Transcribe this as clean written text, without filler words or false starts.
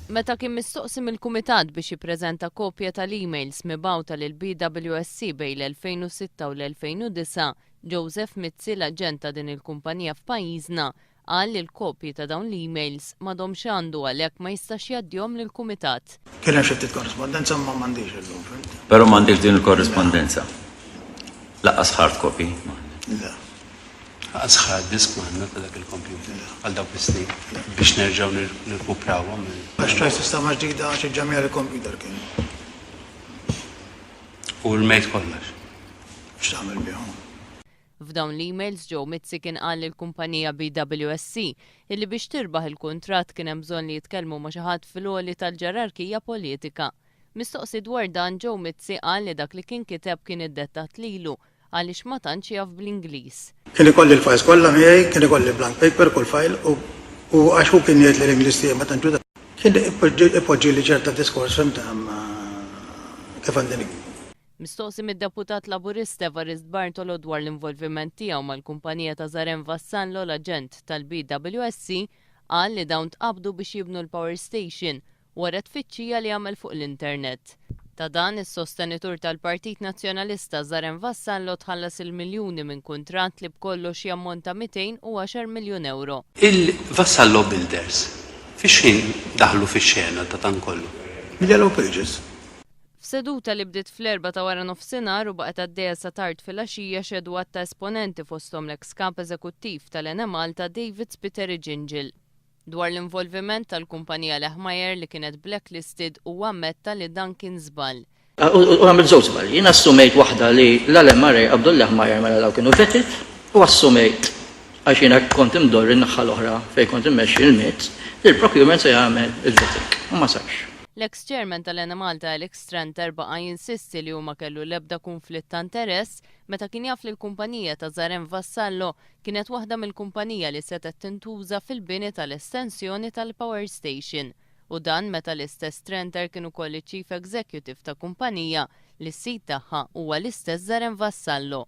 Meta kien mistoqsi mill-Kumitat biex jippreżenta kopja tal-emails mibgħuta lil BWSC bejn l-2006 u l-2009, Joseph Mizzi, l-aġent ta' din il-kumpanija f'pajjiżna, qal li l-kopji ta' dawn l-emails m'għadhomx għandu għalhekk ma jistax jgħaddihom lill-Kumitat. Kien hemm xi ftit korrespondenza ma m'għandix illum. Però m'għandix din il-korrespondenza. Laqqas hard copy. Għazħar disk maħna ta' dak il-kompjuter għal dawk is-snin biex nerġgħu nirkuprawhom. Għax ċajt sistema ġdida xi ġamija l-kompjuter kien. U rmejt kollox. X'tagħmel bihom? F'dawn l-emails Joe Mizzi kien qal lill-kumpanija BWSC illi biex tirbaħ il-kuntratt kien hemm bżonn li jitkellmu ma' xi ħadd fil-għoli tal-ġerarkija politika. Mistoqsi dwar dan Joe Mizzi qal li dak li kien kiteb kien iddettat lilu għaliex ma tantx jaf bl-Ingliż. Kien ikolli l-files kollha miegħi, kien ikolli blank paper kull file u għax hu kien jgħid li l-Ingliż tiegħi ma tantx kien ipoġġi li ċerta diskors fehmta kif għandini. Mistoqsi mid-deputat Laburist Evarist Bartolo dwar l-involviment tiegħu mal-kumpanija ta' Zarem Vassallo, l-aġent tal-BWSC, qal li dawn tqabdu biex jibnu l-power station wara tfittxija li għamel fuq l-internet. Ta' dan is-sostenitur tal-Partit Nazzjonalista Zarem Vassallo tħallas il-miljuni minn kuntratt li b'kollox jammonta 210 miljun euro. Il-Vassallo Builders, fix-xejn daħlu fix-xena ta' dan kollu? Yellow Pages. F'seduta li bdiet fl-4 ta' wara nofsinhar u baqgħet għaddejja sa tard fil-għaxija xedwat ta' esponenti fosthom l-eks kap eżekuttiv tal-Ena Malta David Spiteri Ġinġil. Dwar l-involviment tal-kumpanija Lechmeyer li kienet blacklisted u ammetta li dan kien żball. U għamil żewġ żball. Jien assumejt waħda li l-Lechmeyer Abdul Lechmeyer mela daw kienu vetted u assumejt għax jiena kont imdorri n-naħa l-oħra fejn kont immexxi l-miet li l-procurement se jagħmel il-vetting u ma sarx. L-ex-chairman tal-Ena Malta Alex Tranter baqa' jinsisti li huma kellu l-ebda konflitt ta' interess meta kien jaf li l-kumpanija ta' Zarem Vassallo kienet waħda mill-kumpanija li setet tintuża fil-bini tal-estensjoni tal-power station. U dan meta l-istess Tranter kienu kolli chief executive ta' kumpanija li s-sit tagħha huwa l-istess Zarem Vassallo.